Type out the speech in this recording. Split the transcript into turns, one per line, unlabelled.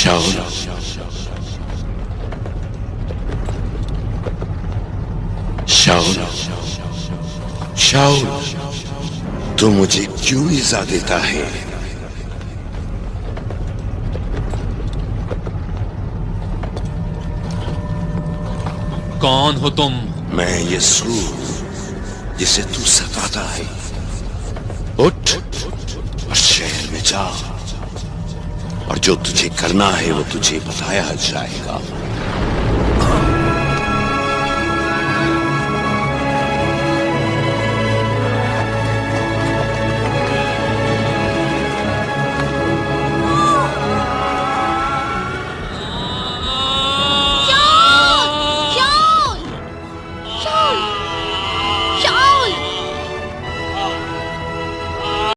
शाऊल, शाऊल, शाऊल, तू मुझे क्यों इज़ा देता है?
कौन हो तुम?
मैं यीशु, जिसे तू सताता है। उठ और शहर में जा, और जो तुझे करना है वो तुझे बताया जाएगा।